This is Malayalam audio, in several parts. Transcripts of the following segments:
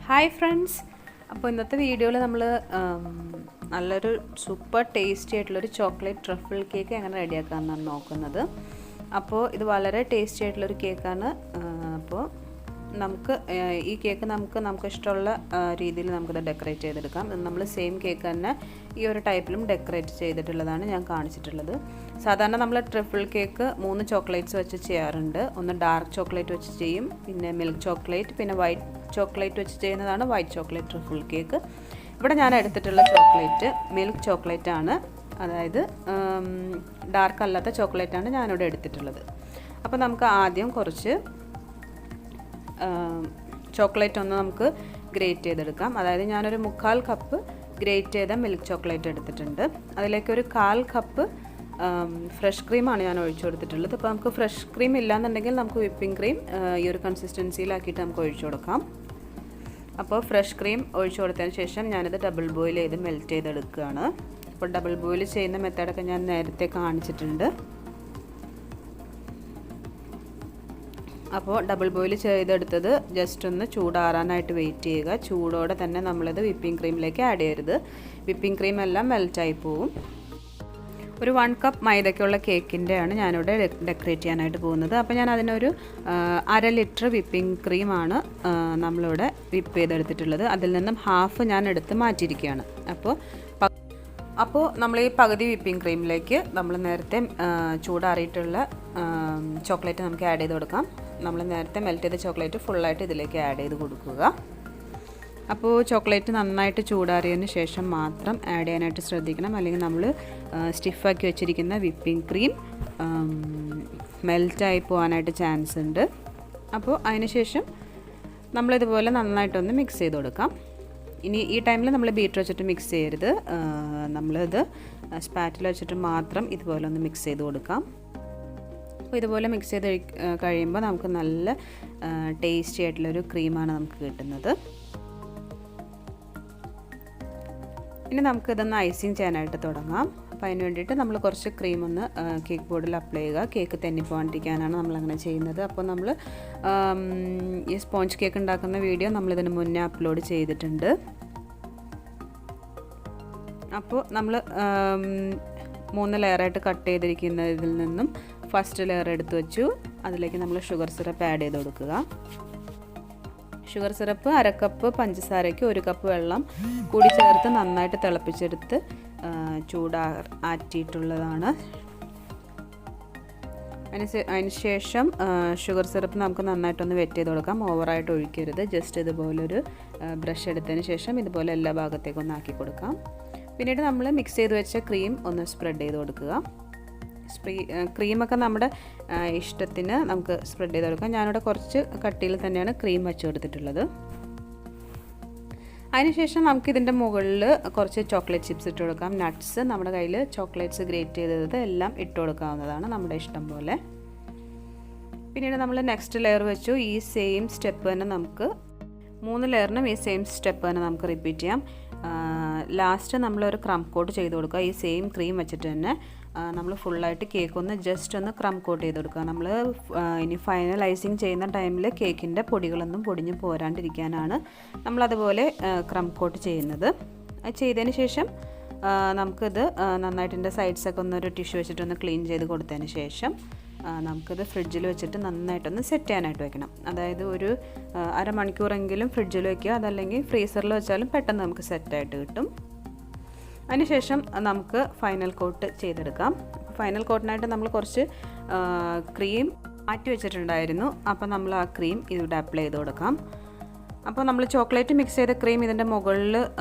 ഹായ് ഫ്രണ്ട്സ്, അപ്പോൾ ഇന്നത്തെ വീഡിയോയിൽ നമ്മൾ നല്ലൊരു സൂപ്പർ ടേസ്റ്റി ആയിട്ടുള്ളൊരു ചോക്ലേറ്റ് ട്രഫിൾ കേക്ക് എങ്ങനെ റെഡിയാക്കാമെന്നാണ് നോക്കുന്നത്. അപ്പോൾ ഇത് വളരെ ടേസ്റ്റി ആയിട്ടുള്ളൊരു കേക്കാണ്. അപ്പോൾ നമുക്ക് ഈ കേക്ക് നമുക്ക് ഇഷ്ടമുള്ള രീതിയിൽ നമുക്കിത് ഡെക്കറേറ്റ് ചെയ്തെടുക്കാം. നമ്മൾ സെയിം കേക്ക് തന്നെ ഈ ഒരു ടൈപ്പിലും ഡെക്കറേറ്റ് ചെയ്തിട്ടുള്ളതാണ് ഞാൻ കാണിച്ചിട്ടുള്ളത്. സാധാരണ നമ്മൾ ട്രിപ്പിൾ കേക്ക് 3 ചോക്ലേറ്റ്സ് വെച്ച് ചെയ്യാറുണ്ട്. ഒന്ന് ഡാർക്ക് ചോക്ലേറ്റ് വെച്ച് ചെയ്യും, പിന്നെ മിൽക്ക് ചോക്ലേറ്റ്, പിന്നെ വൈറ്റ് ചോക്ലേറ്റ് വെച്ച് ചെയ്യുന്നതാണ് വൈറ്റ് ചോക്ലേറ്റ് ട്രിപ്പിൾ കേക്ക്. ഇവിടെ ഞാൻ എടുത്തിട്ടുള്ള ചോക്ലേറ്റ് മിൽക്ക് ചോക്ലേറ്റ് ആണ്, അതായത് ഡാർക്ക് അല്ലാത്ത ചോക്ലേറ്റാണ് ഞാനിവിടെ എടുത്തിട്ടുള്ളത്. അപ്പോൾ നമുക്ക് ആദ്യം കുറച്ച് ചോക്ലേറ്റ് ഒന്ന് നമുക്ക് ഗ്രേറ്റ് ചെയ്തെടുക്കാം. അതായത് ഞാനൊരു 1/4 കപ്പ് ഗ്രേറ്റ് ചെയ്ത മിൽക്ക് ചോക്ലേറ്റ് എടുത്തിട്ടുണ്ട്. അതിലേക്ക് ഒരു 1/4 കപ്പ് ഫ്രഷ് ക്രീമാണ് ഞാൻ ഒഴിച്ചു കൊടുത്തിട്ടുള്ളത്. അപ്പോൾ നമുക്ക് ഫ്രഷ് ക്രീം ഇല്ലാന്നുണ്ടെങ്കിൽ നമുക്ക് വിപ്പിംഗ് ക്രീം ഈ ഒരു കൺസിസ്റ്റൻസിയിലാക്കിയിട്ട് നമുക്ക് ഒഴിച്ചു കൊടുക്കാം. അപ്പോൾ ഫ്രഷ് ക്രീം ഒഴിച്ചു കൊടുത്തതിന് ശേഷം ഞാനിത് ഡബിൾ ബോയിൽ ചെയ്ത് മെൽറ്റ് ചെയ്തെടുക്കുകയാണ്. അപ്പോൾ ഡബിൾ ബോയിൽ ചെയ്യുന്ന മെത്തേഡൊക്കെ ഞാൻ നേരത്തെ കാണിച്ചിട്ടുണ്ട്. അപ്പോൾ ഡബിൾ ബോയിൽ ചെയ്തെടുത്തത് ജസ്റ്റ് ഒന്ന് ചൂടാറാനായിട്ട് വെയിറ്റ് ചെയ്യുക. ചൂടോടെ തന്നെ നമ്മളിത് വിപ്പിംഗ് ക്രീമിലേക്ക് ആഡ് ചെയ്യരുത്. വിപ്പിംഗ് ക്രീം എല്ലാം മെൽറ്റായി പോവും. ഒരു 1 കപ്പ് മൈദയ്ക്കുള്ള കേക്കിൻ്റെയാണ് ഞാനിവിടെ ഡെക്കറേറ്റ് ചെയ്യാനായിട്ട് പോകുന്നത്. അപ്പോൾ ഞാൻ അതിനൊരു 1/2 ലിറ്റർ വിപ്പിംഗ് ക്രീമാണ് നമ്മളിവിടെ വിപ്പ് ചെയ്തെടുത്തിട്ടുള്ളത്. അതിൽ നിന്നും ഹാഫ് ഞാൻ എടുത്ത് മാറ്റിയിരിക്കുകയാണ്. അപ്പോൾ നമ്മൾ ഈ പകുതി വിപ്പിംഗ് ക്രീമിലേക്ക് നമ്മൾ നേരത്തെ ചൂടാറിയിട്ടുള്ള ചോക്ലേറ്റ് നമുക്ക് ആഡ് ചെയ്ത് കൊടുക്കാം. നമ്മൾ നേരത്തെ മെൽറ്റ് ചെയ്ത ചോക്ലേറ്റ് ഫുള്ളായിട്ട് ഇതിലേക്ക് ആഡ് ചെയ്ത് കൊടുക്കുക. അപ്പോൾ ചോക്ലേറ്റ് നന്നായിട്ട് ചൂടാറിയതിന് ശേഷം മാത്രം ആഡ് ചെയ്യാനായിട്ട് ശ്രദ്ധിക്കണം, അല്ലെങ്കിൽ നമ്മൾ സ്റ്റിഫാക്കി വെച്ചിരിക്കുന്ന വിപ്പിംഗ് ക്രീം മെൽറ്റായി പോകാനായിട്ട് ചാൻസ് ഉണ്ട്. അപ്പോൾ അതിന് ശേഷം നമ്മളിതുപോലെ നന്നായിട്ടൊന്ന് മിക്സ് ചെയ്ത് കൊടുക്കാം. ഇനി ഈ ടൈമിൽ നമ്മൾ ബീറ്റർ വെച്ചിട്ട് മിക്സ് ചെയ്യരുത്, നമ്മളിത് സ്പാറ്റിൽ വെച്ചിട്ട് മാത്രം ഇതുപോലെ ഒന്ന് മിക്സ് ചെയ്ത് കൊടുക്കാം. അപ്പോൾ ഇതുപോലെ മിക്സ് ചെയ്ത് കഴിയുമ്പോൾ നമുക്ക് നല്ല ടേസ്റ്റി ആയിട്ടുള്ളൊരു ക്രീമാണ് നമുക്ക് കിട്ടുന്നത്. ഇനി നമുക്കിതൊന്ന് ഐസിങ് ചെയ്യാനായിട്ട് തുടങ്ങാം. അപ്പോൾ അതിന് വേണ്ടിയിട്ട് നമ്മൾ കുറച്ച് ക്രീം ഒന്ന് കേക്ക് ബോർഡിൽ അപ്ലൈ ചെയ്യുക. കേക്ക് തെന്നിപ്പോകാണ്ടിരിക്കാനാണ് നമ്മളങ്ങനെ ചെയ്യുന്നത്. അപ്പോൾ നമ്മൾ ഈ സ്പോഞ്ച് കേക്ക് ഉണ്ടാക്കുന്ന വീഡിയോ നമ്മളിതിന് മുന്നേ അപ്ലോഡ് ചെയ്തിട്ടുണ്ട്. അപ്പോൾ നമ്മൾ 3 ലെയറായിട്ട് കട്ട് ചെയ്തിരിക്കുന്നതിൽ നിന്നും ഫസ്റ്റ് ലെയർ എടുത്ത് വെച്ചു. അതിലേക്ക് നമ്മൾ ഷുഗർ സിറപ്പ് ആഡ് ചെയ്ത് കൊടുക്കുക. ഷുഗർ സിറപ്പ് 1/2 കപ്പ് പഞ്ചസാരയ്ക്ക് 1 കപ്പ് വെള്ളം കൂടി ചേർത്ത് നന്നായിട്ട് തിളപ്പിച്ചെടുത്ത് ആറ്റിയിട്ടുള്ളതാണ്. അതിന് ശേഷം ഷുഗർ സിറപ്പ് നമുക്ക് നന്നായിട്ടൊന്ന് വെറ്റ് ചെയ്ത് കൊടുക്കാം. ഓവറായിട്ട് ഒഴിക്കരുത്. ജസ്റ്റ് ഇതുപോലൊരു ബ്രഷ് എടുത്തതിന് ശേഷം ഇതുപോലെ എല്ലാ ഭാഗത്തേക്കും ഒന്ന് ആക്കി കൊടുക്കാം. പിന്നീട് നമ്മൾ മിക്സ് ചെയ്ത് വെച്ച ക്രീം ഒന്ന് സ്പ്രെഡ് ചെയ്ത് കൊടുക്കുക. ക്രീമൊക്കെ നമ്മുടെ ഇഷ്ടത്തിന് നമുക്ക് സ്പ്രെഡ് ചെയ്ത് കൊടുക്കാം. ഞാനിവിടെ കുറച്ച് കട്ടിയിൽ തന്നെയാണ് ക്രീം വെച്ച് കൊടുത്തിട്ടുള്ളത്. അതിനുശേഷം നമുക്ക് ഇതിൻ്റെ മുകളിൽ കുറച്ച് ചോക്ലേറ്റ് ചിപ്സ് ഇട്ട് കൊടുക്കാം. നട്ട്സ്, നമ്മുടെ കയ്യിൽ ചോക്ലേറ്റ്സ് ഗ്രേറ്റ് ചെയ്തത് എല്ലാം ഇട്ട് കൊടുക്കാവുന്നതാണ്, നമ്മുടെ ഇഷ്ടം പോലെ. പിന്നീട് നമ്മൾ നെക്സ്റ്റ് ലെയർ വെച്ചു. ഈ സെയിം സ്റ്റെപ്പ് തന്നെ നമുക്ക് 3 ലെയറിനും ഈ സെയിം സ്റ്റെപ്പ് തന്നെ നമുക്ക് റിപ്പീറ്റ് ചെയ്യാം. ലാസ്റ്റ് നമ്മളൊരു ക്രം കോട്ട് ചെയ്ത് കൊടുക്കുക. ഈ സെയിം ക്രീം വെച്ചിട്ട് തന്നെ നമ്മൾ ഫുള്ളായിട്ട് കേക്ക് ഒന്ന് ജസ്റ്റ് ഒന്ന് ക്രം കോട്ട് ചെയ്ത് കൊടുക്കുക. നമ്മൾ ഇനി ഫൈനലൈസിങ് ചെയ്യുന്ന ടൈമിൽ കേക്കിൻ്റെ പൊടികളൊന്നും പൊടിഞ്ഞ് പോരാണ്ടിരിക്കാനാണ് നമ്മളതുപോലെ ക്രം കോട്ട് ചെയ്യുന്നത്. ചെയ്തതിന് ശേഷം നമുക്കിത് നന്നായിട്ട് ഇതിൻ്റെ സൈഡ്സൊക്കെ ഒന്നൊരു ടിഷ്യൂ വെച്ചിട്ടൊന്ന് ക്ലീൻ ചെയ്ത് കൊടുത്തതിന് ശേഷം നമുക്കിത് ഫ്രിഡ്ജിൽ വെച്ചിട്ട് നന്നായിട്ടൊന്ന് സെറ്റ് ചെയ്യാനായിട്ട് വെക്കണം. അതായത് ഒരു 1/2 മണിക്കൂറെങ്കിലും ഫ്രിഡ്ജിൽ വെക്കുക. അതല്ലെങ്കിൽ ഫ്രീസറിൽ വെച്ചാലും പെട്ടെന്ന് നമുക്ക് സെറ്റായിട്ട് കിട്ടും. അതിനുശേഷം നമുക്ക് ഫൈനൽ കോട്ട് ചെയ്തെടുക്കാം. ഫൈനൽ കോട്ടിനായിട്ട് നമ്മൾ കുറച്ച് ക്രീം മാറ്റി വെച്ചിട്ടുണ്ടായിരുന്നു. അപ്പോൾ നമ്മൾ ആ ക്രീം ഇവിടെ അപ്ലൈ ചെയ്ത് കൊടുക്കാം. അപ്പോൾ നമ്മൾ ചോക്ലേറ്റ് മിക്സ് ചെയ്ത ക്രീം ഇതിൻ്റെ മുകളിൽ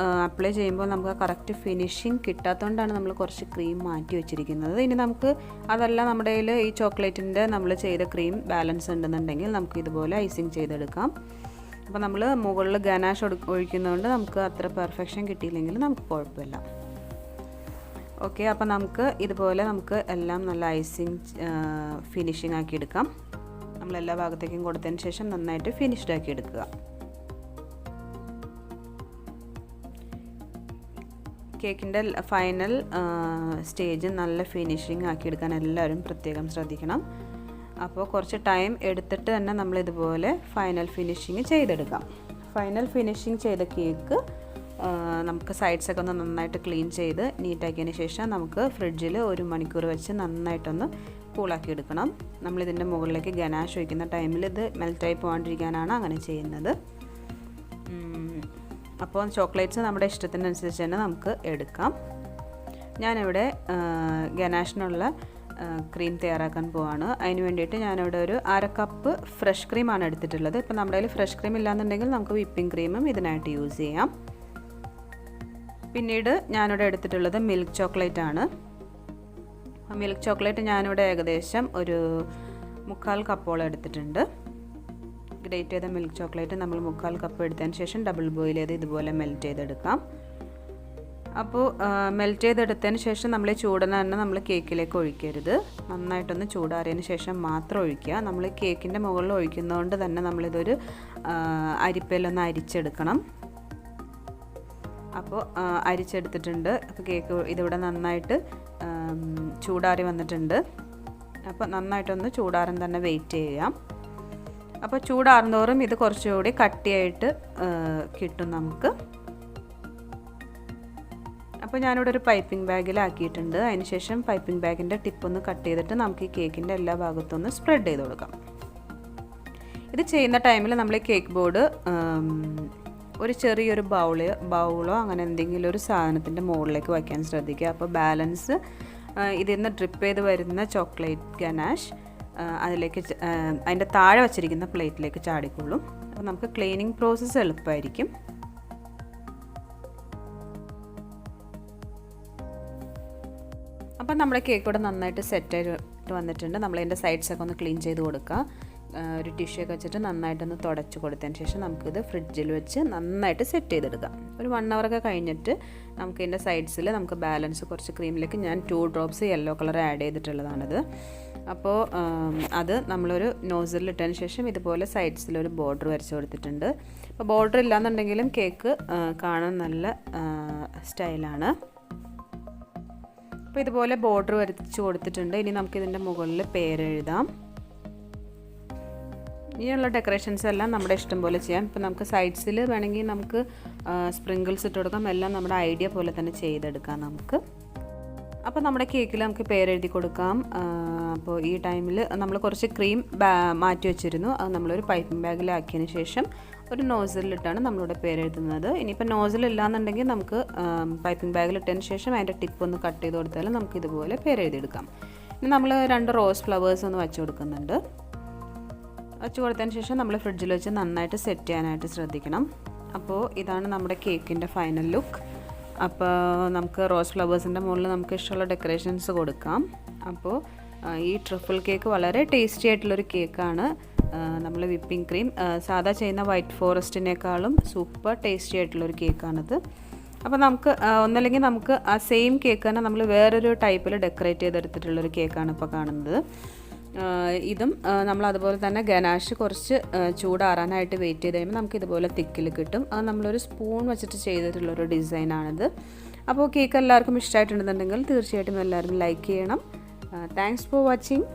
അപ്ലൈ ചെയ്യുമ്പോൾ നമുക്ക് കറക്റ്റ് ഫിനിഷിങ് കിട്ടാത്തതുകൊണ്ടാണ് നമ്മൾ കുറച്ച് ക്രീം മാറ്റി വെച്ചിരിക്കുന്നത്. ഇനി നമുക്ക് അതല്ല നമ്മുടെ കയ്യിൽ ഈ ചോക്ലേറ്റിൻ്റെ നമ്മൾ ചെയ്ത ക്രീം ബാലൻസ് ഉണ്ടെന്നുണ്ടെങ്കിൽ നമുക്ക് ഇതുപോലെ ഐസിങ് ചെയ്തെടുക്കാം. അപ്പോൾ നമ്മൾ മുകളിൽ ഗനാഷ് ഒഴിക്കുന്നതുകൊണ്ട് നമുക്ക് അത്ര പെർഫെക്ഷൻ കിട്ടിയില്ലെങ്കിൽ നമുക്ക് കുഴപ്പമില്ല. ഓക്കെ, അപ്പോൾ നമുക്ക് ഇതുപോലെ നമുക്ക് എല്ലാം നല്ല ഐസിങ് ഫിനിഷിംഗ് ആക്കി എടുക്കാം. നമ്മൾ എല്ലാ ഭാഗത്തേക്കും കൊടുത്തതിന് ശേഷം നന്നായിട്ട് ഫിനിഷ്ഡ് ആക്കി എടുക്കുക. കേക്കിൻ്റെ ഫൈനൽ സ്റ്റേജ് നല്ല ഫിനിഷിംഗ് ആക്കിയെടുക്കാൻ എല്ലാവരും പ്രത്യേകം ശ്രദ്ധിക്കണം. അപ്പോൾ കുറച്ച് ടൈം എടുത്തിട്ട് തന്നെ നമ്മളിതുപോലെ ഫൈനൽ ഫിനിഷിങ് ചെയ്തെടുക്കാം. ഫൈനൽ ഫിനിഷിങ് ചെയ്ത കേക്ക് നമുക്ക് സൈഡ്സൊക്കെ ഒന്ന് നന്നായിട്ട് ക്ലീൻ ചെയ്ത് നീറ്റാക്കിയതിന് ശേഷം നമുക്ക് ഫ്രിഡ്ജിൽ 1 മണിക്കൂർ വെച്ച് നന്നായിട്ടൊന്ന് കൂളാക്കി എടുക്കണം. നമ്മളിതിൻ്റെ മുകളിലേക്ക് ഗനാഷ് ഒഴിക്കുന്ന ടൈമിൽ ഇത് മെൽറ്റായി പോകാണ്ടിരിക്കാനാണ് അങ്ങനെ ചെയ്യുന്നത്. അപ്പോൾ ചോക്ലേറ്റ്സ് നമ്മുടെ ഇഷ്ടത്തിനനുസരിച്ച് തന്നെ നമുക്ക് എടുക്കാം. ഞാനിവിടെ ഗനാഷിനുള്ള ക്രീം തയ്യാറാക്കാൻ പോവാണ്. അതിന് വേണ്ടിയിട്ട് ഞാനിവിടെ ഒരു 1/2 കപ്പ് ഫ്രഷ് ക്രീമാണ് എടുത്തിട്ടുള്ളത്. ഇപ്പോൾ നമ്മുടെ കയ്യിൽ ഫ്രഷ് ക്രീം ഇല്ലാന്നുണ്ടെങ്കിൽ നമുക്ക് വിപ്പിംഗ് ക്രീമും ഇതിനായിട്ട് യൂസ് ചെയ്യാം. പിന്നീട് ഞാനിവിടെ എടുത്തിട്ടുള്ളത് മിൽക്ക് ചോക്ലേറ്റ് ആണ്. മിൽക്ക് ചോക്ലേറ്റ് ഞാനിവിടെ ഏകദേശം ഒരു 3/4 കപ്പോളം എടുത്തിട്ടുണ്ട്. ഗ്രേറ്റ് ചെയ്ത മിൽക്ക് ചോക്ലേറ്റ് നമ്മൾ 3/4 കപ്പ് എടുത്തതിന് ശേഷം ഡബിൾ ബോയിൽ ചെയ്ത് ഇതുപോലെ മെൽറ്റ് ചെയ്തെടുക്കാം. അപ്പോൾ മെൽറ്റ് ചെയ്തെടുത്തതിന് ശേഷം നമ്മൾ ചൂടനെ തന്നെ നമ്മൾ കേക്കിലേക്ക് ഒഴിക്കരുത്. നന്നായിട്ടൊന്ന് ചൂടാറിയതിന് ശേഷം മാത്രം ഒഴിക്കുക. നമ്മൾ കേക്കിൻ്റെ മുകളിൽ ഒഴിക്കുന്നതുകൊണ്ട് തന്നെ നമ്മളിതൊരു അരിപ്പയിലൊന്ന് അരിച്ചെടുക്കണം. അപ്പോൾ അരിച്ചെടുത്തിട്ടുണ്ട്. അപ്പോൾ കേക്ക് ഇതിവിടെ നന്നായിട്ട് ചൂടാറി വന്നിട്ടുണ്ട്. അപ്പോൾ നന്നായിട്ടൊന്ന് ചൂടാറാൻ തന്നെ വെയിറ്റ് ചെയ്യാം. അപ്പോൾ ചൂടാറുന്നോറും ഇത് കുറച്ചുകൂടി കട്ടിയായിട്ട് കിട്ടും നമുക്ക്. അപ്പോൾ ഞാനിവിടെ ഒരു പൈപ്പിംഗ് ബാഗിലാക്കിയിട്ടുണ്ട്. അതിന് ശേഷം പൈപ്പിംഗ് ബാഗിൻ്റെ ടിപ്പൊന്ന് കട്ട് ചെയ്തിട്ട് നമുക്ക് ഈ കേക്കിൻ്റെ എല്ലാ ഭാഗത്തും ഒന്ന് സ്പ്രെഡ് ചെയ്ത് കൊടുക്കാം. ഇത് ചെയ്യുന്ന ടൈമിൽ നമ്മൾ ഈ കേക്ക് ബോർഡ് ഒരു ചെറിയൊരു ബൗളോ അങ്ങനെ എന്തെങ്കിലും ഒരു സാധനത്തിൻ്റെ മുകളിലേക്ക് വയ്ക്കാൻ ശ്രദ്ധിക്കുക. അപ്പോൾ ബാലൻസ് ഇതിൽ നിന്ന് ഡ്രിപ്പ് ചെയ്ത് വരുന്ന ചോക്ലേറ്റ് ഗനാഷ് അതിലേക്ക് അതിൻ്റെ താഴെ വച്ചിരിക്കുന്ന പ്ലേറ്റിലേക്ക് ചാടിക്കൊള്ളും. അപ്പോൾ നമുക്ക് ക്ലീനിങ് പ്രോസസ്സ് എളുപ്പമായിരിക്കും. അപ്പം നമ്മുടെ കേക്ക് ഇവിടെ നന്നായിട്ട് സെറ്റായിട്ട് വന്നിട്ടുണ്ട്. നമ്മളതിൻ്റെ സൈഡ്സൊക്കെ ഒന്ന് ക്ലീൻ ചെയ്ത് കൊടുക്കുക. ഒരു ടിഷ്യൂ ഒക്കെ വെച്ചിട്ട് നന്നായിട്ടൊന്ന് തുടച്ച് കൊടുത്തതിന് ശേഷം നമുക്കിത് ഫ്രിഡ്ജിൽ വെച്ച് നന്നായിട്ട് സെറ്റ് ചെയ്തെടുക്കാം. ഒരു 1 hour ഒക്കെ കഴിഞ്ഞിട്ട് നമുക്ക് ഇതിൻ്റെ സൈഡ്സിൽ നമുക്ക് ബാലൻസ് കുറച്ച് ക്രീമിലേക്ക് ഞാൻ 2 drops യെല്ലോ കളർ ആഡ് ചെയ്തിട്ടുള്ളതാണിത്. അപ്പോൾ അത് നമ്മളൊരു നോസിലിൽ ഇട്ടതിന് ശേഷം ഇതുപോലെ സൈഡ്സിലൊരു ബോർഡർ വരച്ച് കൊടുത്തിട്ടുണ്ട്. അപ്പോൾ ബോർഡർ ഇല്ലാന്നുണ്ടെങ്കിലും കേക്ക് കാണാൻ നല്ല സ്റ്റൈലാണ്. അപ്പോൾ ഇതുപോലെ ബോർഡർ വരച്ച് കൊടുത്തിട്ടുണ്ട്. ഇനി നമുക്കിതിൻ്റെ മുകളിൽ പേരെഴുതാം. ഇനിയുള്ള ഡെക്കറേഷൻസ് എല്ലാം നമ്മുടെ ഇഷ്ടം പോലെ ചെയ്യാം. ഇപ്പോൾ നമുക്ക് സൈഡ്സിൽ വേണമെങ്കിൽ നമുക്ക് സ്പ്രിങ്കിൾസ് ഇട്ട് കൊടുക്കാം. എല്ലാം നമ്മുടെ ഐഡിയ പോലെ തന്നെ ചെയ്തെടുക്കാം നമുക്ക്. അപ്പോൾ നമ്മുടെ കേക്കിൽ നമുക്ക് പേരെഴുതി കൊടുക്കാം. അപ്പോൾ ഈ ടൈമിൽ നമ്മൾ കുറച്ച് ക്രീം മാറ്റി വെച്ചിരുന്നു. അത് നമ്മളൊരു പൈപ്പിംഗ് ബാഗിലാക്കിയതിന് ശേഷം ഒരു നോസിലിട്ടാണ് നമ്മളിവിടെ പേരെഴുതുന്നത്. ഇനിയിപ്പോൾ നോസിലില്ലാന്നുണ്ടെങ്കിൽ നമുക്ക് പൈപ്പിംഗ് ബാഗിലിട്ടതിന് ശേഷം അതിൻ്റെ ടിപ്പ് ഒന്ന് കട്ട് ചെയ്ത് കൊടുത്താൽ നമുക്ക് ഇതുപോലെ പേരെഴുതിയെടുക്കാം. ഇനി നമ്മൾ 2 റോസ് ഫ്ലവേഴ്സ് ഒന്ന് വെച്ച് കൊടുക്കുന്നുണ്ട്. വെച്ച് കൊടുത്തതിന് ശേഷം നമ്മൾ ഫ്രിഡ്ജിൽ വെച്ച് നന്നായിട്ട് സെറ്റ് ചെയ്യാനായിട്ട് ശ്രദ്ധിക്കണം. അപ്പോൾ ഇതാണ് നമ്മുടെ കേക്കിൻ്റെ ഫൈനൽ ലുക്ക്. അപ്പോൾ നമുക്ക് റോസ് ഫ്ലവേഴ്സിൻ്റെ മുകളിൽ നമുക്ക് ഇഷ്ടമുള്ള ഡെക്കറേഷൻസ് കൊടുക്കാം. അപ്പോൾ ഈ ട്രഫിൾ കേക്ക് വളരെ ടേസ്റ്റി ആയിട്ടുള്ളൊരു കേക്കാണ്. നമ്മൾ വിപ്പിംഗ് ക്രീം സാധാ ചെയ്യുന്ന വൈറ്റ് ഫോറസ്റ്റിനേക്കാളും സൂപ്പർ ടേസ്റ്റി ആയിട്ടുള്ളൊരു കേക്കാണിത്. അപ്പോൾ നമുക്ക് ഒന്നല്ലെങ്കിൽ നമുക്ക് ആ സെയിം കേക്ക് തന്നെ നമ്മൾ വേറൊരു ടൈപ്പിൽ ഡെക്കറേറ്റ് ചെയ്തെടുത്തിട്ടുള്ളൊരു കേക്കാണ് ഇപ്പോൾ കാണുന്നത്. ഇതും നമ്മൾ അതുപോലെ തന്നെ ഗനാഷ് കുറച്ച് ചൂടാറാനായിട്ട് വെയിറ്റ് ചെയ്ത് കഴിയുമ്പോൾ നമുക്ക് ഇതുപോലെ തിക്കിൽ കിട്ടും. അത് നമ്മളൊരു സ്പൂൺ വെച്ചിട്ട് ചെയ്തിട്ടുള്ളൊരു ഡിസൈനാണിത്. അപ്പോൾ കേക്ക് എല്ലാവർക്കും ഇഷ്ടമായിട്ടുണ്ടെന്നുണ്ടെങ്കിൽ തീർച്ചയായിട്ടും എല്ലാവരും ലൈക്ക് ചെയ്യണം. Thanks for watching.